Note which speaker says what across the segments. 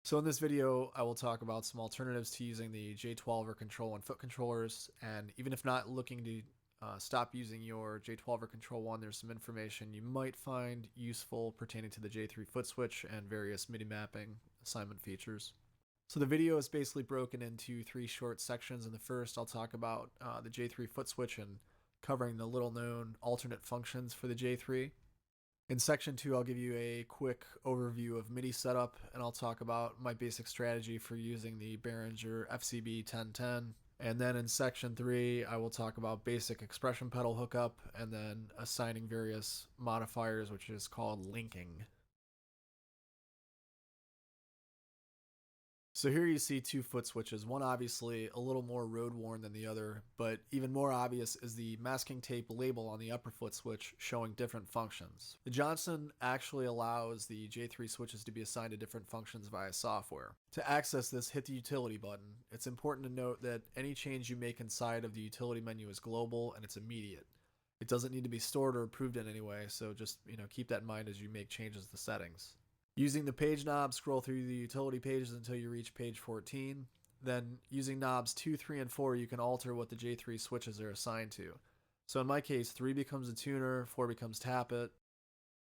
Speaker 1: So in this video, I will talk about some alternatives to using the J-12 or Control 1 foot controllers. And even if not looking to stop using your J-12 or Control 1, there's some information you might find useful pertaining to the J-3 Footswitch and various MIDI mapping assignment features. So the video is basically broken into three short sections. In the first, I'll talk about the J-3 Footswitch and covering the little known alternate functions for the J-3. In section 2, I'll give you a quick overview of MIDI setup, and I'll talk about my basic strategy for using the Behringer FCB 1010. And then in section 3, I will talk about basic expression pedal hookup, and then assigning various modifiers, which is called linking. So here you see two foot switches, one obviously a little more road worn than the other, but even more obvious is the masking tape label on the upper foot switch showing different functions. The Johnson actually allows the J3 switches to be assigned to different functions via software. To access this, hit the utility button. It's important to note that any change you make inside of the utility menu is global and it's immediate. It doesn't need to be stored or approved in any way, so just keep that in mind as you make changes to settings. Using the page knob, scroll through the utility pages until you reach page 14. Then, using knobs 2, 3, and 4, you can alter what the J3 switches are assigned to. So in my case, 3 becomes a tuner, 4 becomes tap it.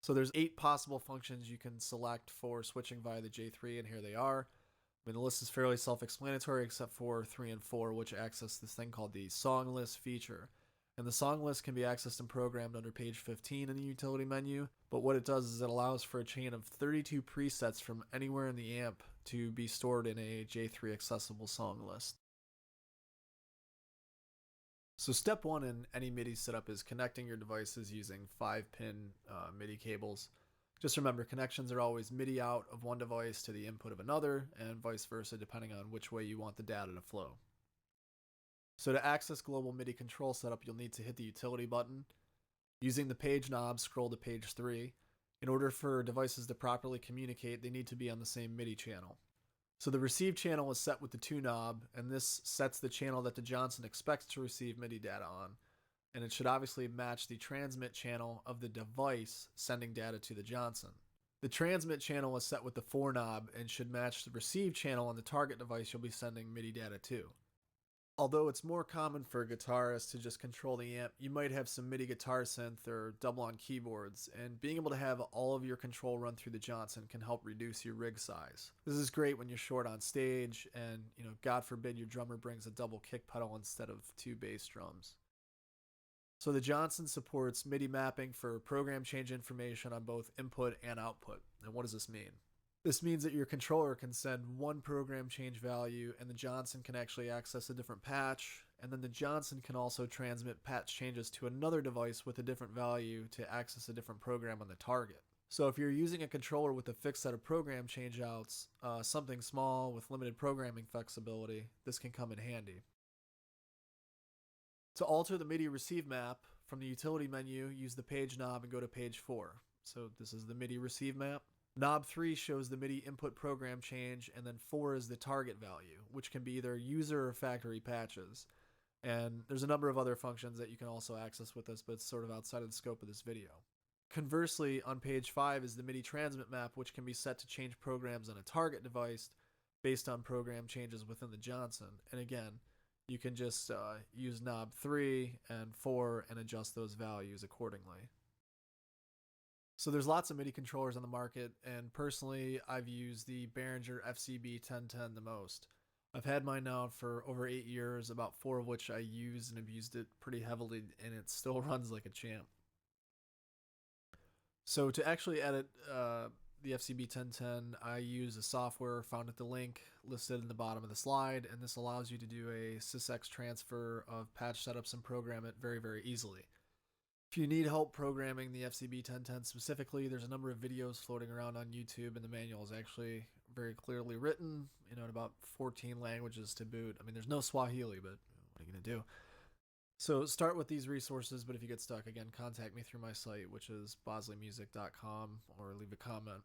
Speaker 1: So there's 8 possible functions you can select for switching via the J3, and here they are. I mean, the list is fairly self-explanatory except for 3 and 4, which access this thing called the song list feature. And the song list can be accessed and programmed under page 15 in the utility menu, but what it does is it allows for a chain of 32 presets from anywhere in the amp to be stored in a J3 accessible song list. So step 1 in any MIDI setup is connecting your devices using 5-pin MIDI cables. Just remember, connections are always MIDI out of one device to the input of another, and vice versa depending on which way you want the data to flow. So to access global MIDI control setup, you'll need to hit the utility button. Using the page knob, scroll to page 3. In order for devices to properly communicate, they need to be on the same MIDI channel. So the receive channel is set with the 2 knob, and this sets the channel that the Johnson expects to receive MIDI data on. And it should obviously match the transmit channel of the device sending data to the Johnson. The transmit channel is set with the 4 knob and should match the receive channel on the target device you'll be sending MIDI data to. Although it's more common for guitarists to just control the amp, you might have some MIDI guitar synth or double-on keyboards, and being able to have all of your control run through the Johnson can help reduce your rig size. This is great when you're short on stage and, God forbid your drummer brings a double kick pedal instead of 2 bass drums. So the Johnson supports MIDI mapping for program change information on both input and output. And what does this mean? This means that your controller can send one program change value and the Johnson can actually access a different patch, and then the Johnson can also transmit patch changes to another device with a different value to access a different program on the target. So if you're using a controller with a fixed set of program changeouts, something small with limited programming flexibility, this can come in handy. To alter the MIDI receive map, from the utility menu, use the page knob and go to page 4. So this is the MIDI receive map. Knob 3 shows the MIDI input program change, and then 4 is the target value, which can be either user or factory patches. And there's a number of other functions that you can also access with this, but it's sort of outside of the scope of this video. Conversely, on page 5 is the MIDI transmit map, which can be set to change programs on a target device based on program changes within the Johnson. And again, you can just use knob 3 and 4 and adjust those values accordingly. So there's lots of MIDI controllers on the market, and personally, I've used the Behringer FCB 1010 the most. I've had mine now for over 8 years, about 4 of which I use and have used it pretty heavily, and it still runs like a champ. So to actually edit the FCB 1010, I use a software found at the link listed in the bottom of the slide, and this allows you to do a sysx transfer of patch setups and program it very, very easily. If you need help programming the FCB 1010 specifically, there's a number of videos floating around on YouTube, and the manual is actually very clearly written, in about 14 languages to boot. I mean, there's no Swahili, but what are you going to do? So start with these resources, but if you get stuck, again, contact me through my site, which is bosleymusic.com, or leave a comment.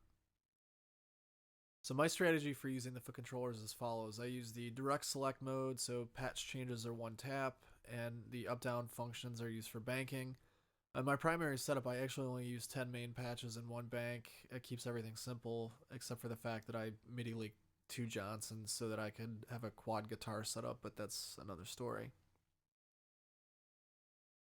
Speaker 1: So my strategy for using the foot controllers is as follows. I use the direct select mode, so patch changes are one tap, and the up-down functions are used for banking. On my primary setup, I actually only use 10 main patches in one bank. It keeps everything simple, except for the fact that I MIDI two Johnsons so that I could have a quad guitar set up, but that's another story.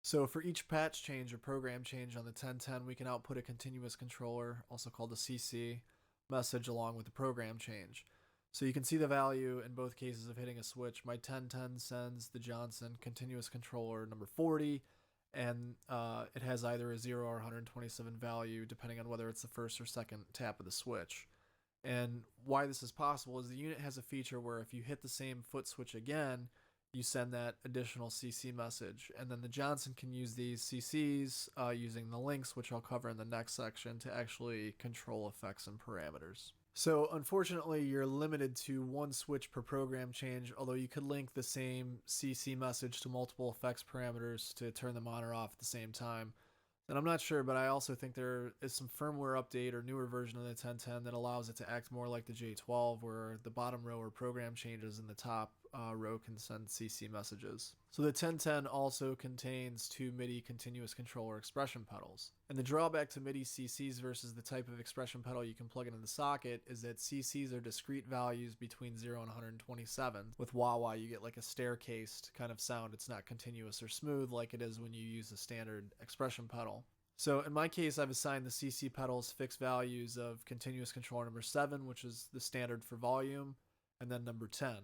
Speaker 1: So for each patch change or program change on the 1010, we can output a continuous controller, also called a CC, message along with the program change. So you can see the value in both cases of hitting a switch. My 1010 sends the Johnson continuous controller number 40, and it has either a 0 or 127 value, depending on whether it's the first or second tap of the switch. And why this is possible is the unit has a feature where if you hit the same foot switch again, you send that additional CC message, and then the Johnson can use these CCs using the links, which I'll cover in the next section, to actually control effects and parameters. So unfortunately, you're limited to one switch per program change, although you could link the same CC message to multiple effects parameters to turn them on or off at the same time. And I'm not sure, but I also think there is some firmware update or newer version of the 1010 that allows it to act more like the J-12, where the bottom row are program changes and the top row can send CC messages. So the 1010 also contains two MIDI continuous controller expression pedals. And the drawback to MIDI CCs versus the type of expression pedal you can plug into the socket is that CCs are discrete values between 0 and 127. With wah-wah, you get like a staircased kind of sound. It's not continuous or smooth like it is when you use a standard expression pedal. So in my case, I've assigned the CC pedals fixed values of continuous controller number 7, which is the standard for volume, and then number 10.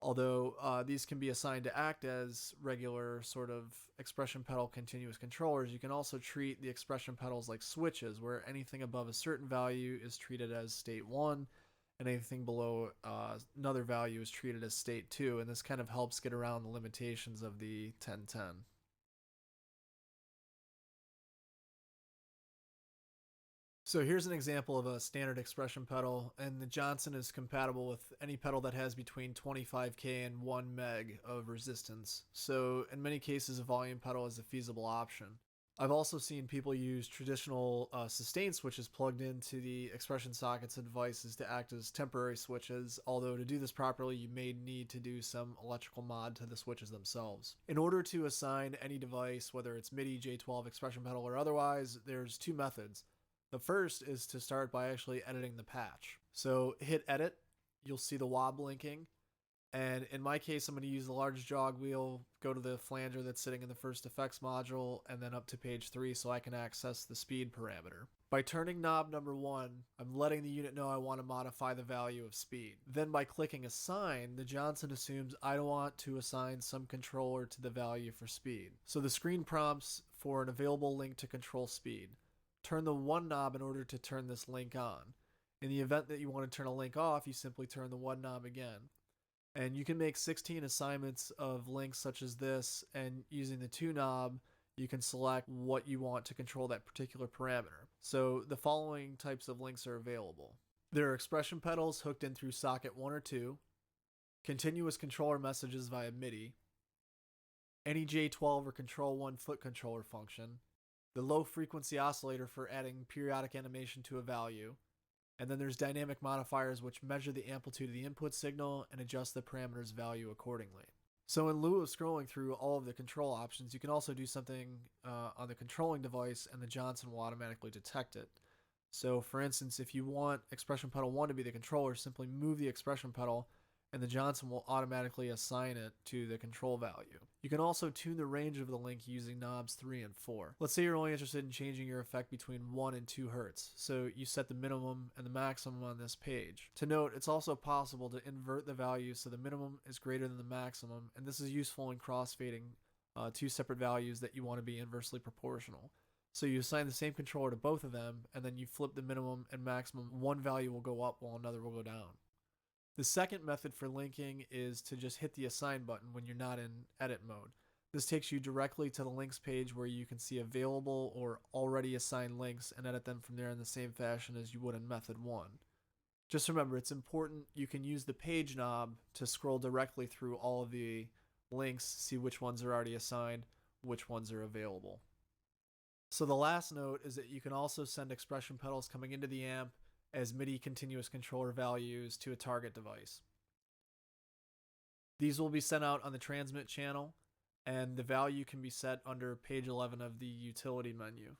Speaker 1: Although these can be assigned to act as regular sort of expression pedal continuous controllers, you can also treat the expression pedals like switches, where anything above a certain value is treated as state 1, and anything below another value is treated as state 2, and this kind of helps get around the limitations of the 1010. So here's an example of a standard expression pedal, and the Johnson is compatible with any pedal that has between 25K and 1 meg of resistance. So in many cases, a volume pedal is a feasible option. I've also seen people use traditional sustain switches plugged into the expression sockets and devices to act as temporary switches, although to do this properly, you may need to do some electrical mod to the switches themselves. In order to assign any device, whether it's MIDI, J-12, expression pedal, or otherwise, there's two methods. The first is to start by actually editing the patch. So hit edit, you'll see the wah blinking, and in my case I'm going to use the large jog wheel, go to the flanger that's sitting in the first effects module, and then up to page 3 so I can access the speed parameter. By turning knob number 1, I'm letting the unit know I want to modify the value of speed. Then by clicking assign, the Johnson assumes I want to assign some controller to the value for speed. So the screen prompts for an available link to control speed. Turn the 1 knob in order to turn this link on. In the event that you want to turn a link off, you simply turn the 1 knob again. And you can make 16 assignments of links such as this, and using the 2 knob, you can select what you want to control that particular parameter. So the following types of links are available. There are expression pedals hooked in through socket 1 or 2, continuous controller messages via MIDI, any J-12 or Control 1 foot controller function, the low frequency oscillator for adding periodic animation to a value, and then there's dynamic modifiers which measure the amplitude of the input signal and adjust the parameter's value accordingly. So in lieu of scrolling through all of the control options, you can also do something on the controlling device, and the Johnson will automatically detect it. So for instance, if you want expression pedal 1 to be the controller, simply move the expression pedal and the Johnson will automatically assign it to the control value. You can also tune the range of the link using knobs 3 and 4. Let's say you're only interested in changing your effect between 1 and 2 Hz, so you set the minimum and the maximum on this page. To note, it's also possible to invert the values so the minimum is greater than the maximum, and this is useful in crossfading two separate values that you want to be inversely proportional. So you assign the same controller to both of them, and then you flip the minimum and maximum. One value will go up while another will go down. The second method for linking is to just hit the assign button when you're not in edit mode. This takes you directly to the links page where you can see available or already assigned links and edit them from there in the same fashion as you would in method 1. Just remember, it's important you can use the page knob to scroll directly through all of the links, see which ones are already assigned, which ones are available. So the last note is that you can also send expression pedals coming into the amp as MIDI continuous controller values to a target device. These will be sent out on the transmit channel, and the value can be set under page 11 of the utility menu.